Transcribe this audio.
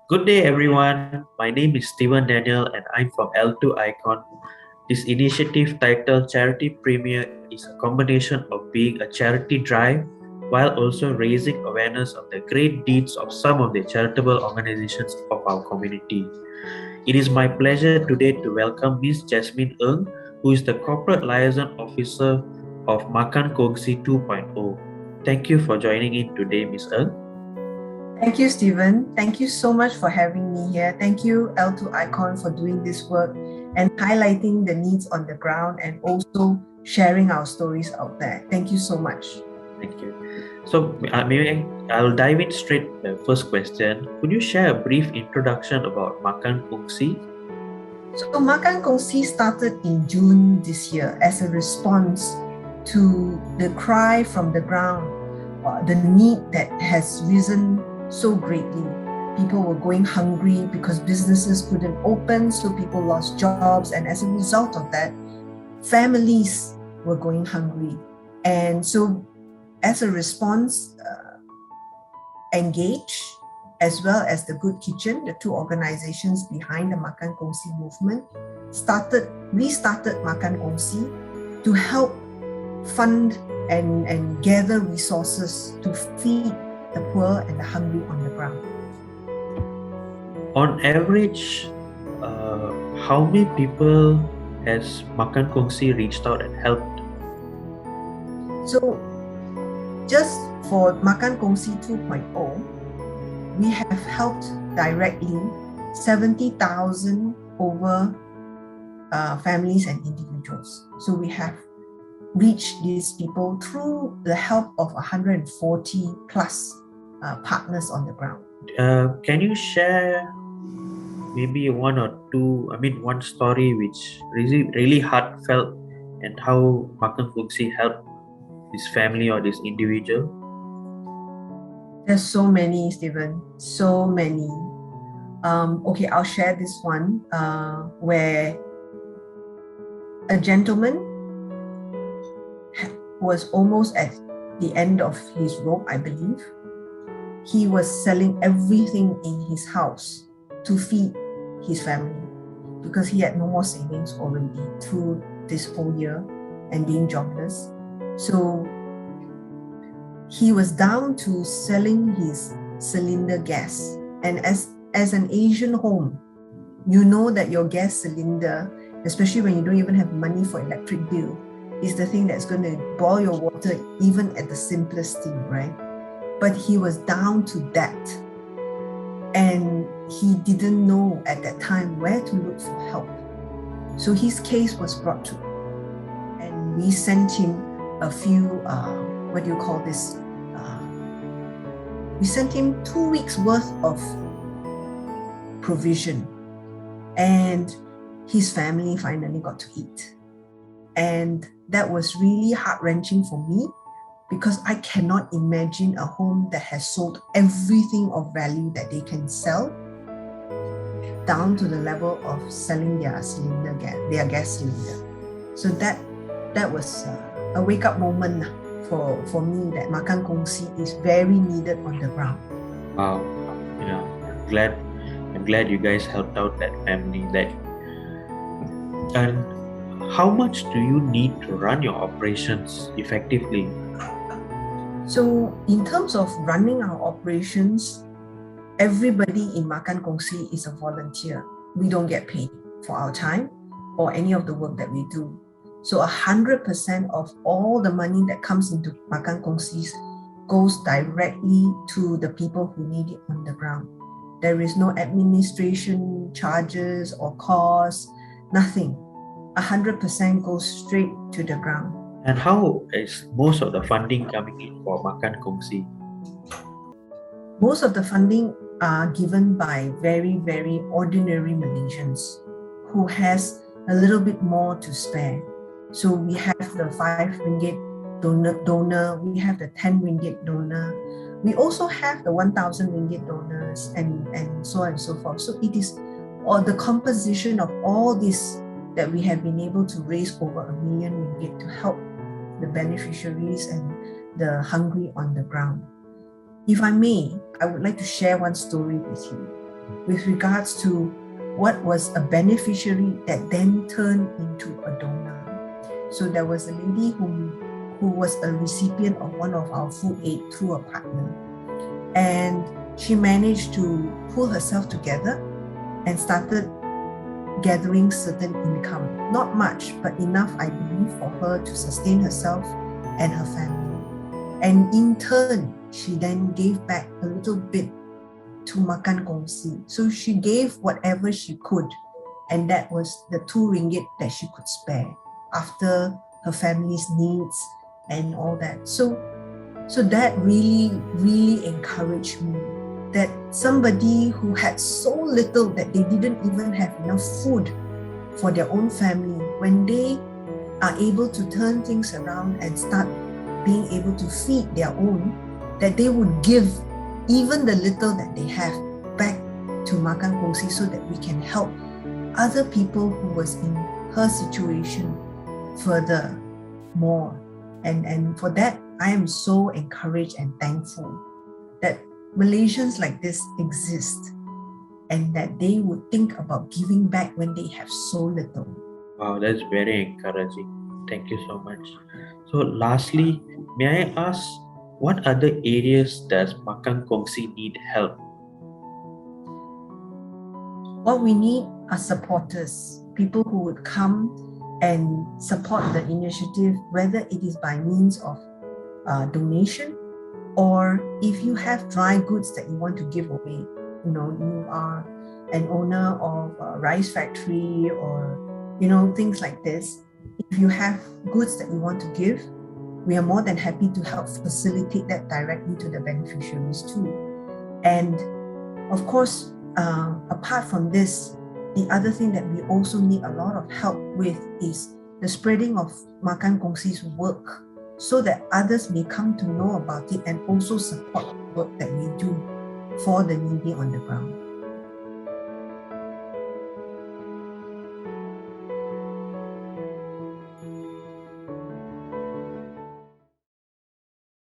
Good day, everyone. My name is Steven Daniel, and I'm from L2 Icon. This initiative titled Charity Premier is a combination of being a charity drive while also raising awareness of the great deeds of some of the charitable organizations of our community. It is my pleasure today to welcome Ms. Jasmine Ng, who is the Corporate Liaison Officer of Makan Kongsi 2.0. Thank you for joining in today, Ms. Ng. Thank you, Stephen. Thank you so much for having me here. Thank you, L2 Icon, for doing this work and highlighting the needs on the ground and also sharing our stories out there. Thank you so much. Thank you. So, maybe I'll dive in straight to the first question. Could you share a brief introduction about Makan Kongsi? So, Makan Kongsi started in June this year as a response to the cry from the ground, the need that has risen so greatly. People were going hungry because businesses couldn't open, so people lost jobs, and as a result of that, families were going hungry. And so as a response, Engage, as well as the Good Kitchen, the two organizations behind the Makan Kongsi movement, restarted Makan Kongsi to help fund and gather resources to feed the poor and the hungry on the ground. On average, how many people has Makan Kongsi reached out and helped? So, just for Makan Kongsi 2.0, we have helped directly 70,000 over families and individuals. So we have reached these people through the help of 140 plus partners on the ground. Can you share maybe one story which really heartfelt and how Makan Kongsi helped this family or this individual? There's so many, Stephen, so many. Okay, I'll share this one where a gentleman was almost at the end of his rope, I believe. He was selling everything in his house to feed his family because he had no more savings already through this whole year and being jobless. So he was down to selling his cylinder gas. And as an Asian home, you know that your gas cylinder, especially when you don't even have money for electric bill, is the thing that's going to boil your water even at the simplest thing, right? But he was down to that. And he didn't know at that time where to look for help. So his case was brought to, and we sent him a few, we sent him 2 weeks worth of provision, and his family finally got to eat. And that was really heart-wrenching for me because I cannot imagine a home that has sold everything of value that they can sell down to the level of selling their gas cylinder. So that was a wake-up moment for me that Makan Kongsi is very needed on the ground. Wow, I'm glad you guys helped out that family. And how much do you need to run your operations effectively? So in terms of running our operations, everybody in Makan Kongsi is a volunteer. We don't get paid for our time or any of the work that we do. So 100% of all the money that comes into Makan Kongsi goes directly to the people who need it on the ground. There is no administration charges or costs, nothing. 100% goes straight to the ground. And how is most of the funding coming in for Makan Kongsi? Most of the funding are given by very, very ordinary Malaysians who has a little bit more to spare. So we have the 5 ringgit donor, we have the 10 ringgit donor, we also have the 1,000 ringgit donors and so on and so forth. So it is the composition of all this that we have been able to raise over 1 million ringgit to help the beneficiaries and the hungry on the ground. If I may, I would like to share one story with you. with regards to what was a beneficiary that then turned into a donor. So there was a lady who was a recipient of one of our food aid through a partner. And she managed to pull herself together and started gathering certain income. Not much, but enough, I believe, for her to sustain herself and her family. And in turn, she then gave back a little bit to Makan Kongsi. So she gave whatever she could, and that was the 2 ringgit that she could spare after her family's needs and all that. So that really encouraged me, that somebody who had so little that they didn't even have enough food for their own family, when they are able to turn things around and start being able to feed their own, that they would give even the little that they have back to Makan Kongsi so that we can help other people who was in her situation further more. And for that, I am so encouraged and thankful that Malaysians like this exist and that they would think about giving back when they have so little. Wow, that's very encouraging. Thank you so much. So lastly, may I ask, what other areas does Makan Kongsi need help? What we need are supporters, people who would come and support the initiative, whether it is by means of donation, or if you have dry goods that you want to give away. You are an owner of a rice factory or things like this. If you have goods that you want to give, we are more than happy to help facilitate that directly to the beneficiaries too. And of course, apart from this, the other thing that we also need a lot of help with is the spreading of Makan Kongsi's work, so that others may come to know about it and also support the work that we do for the needy on the ground.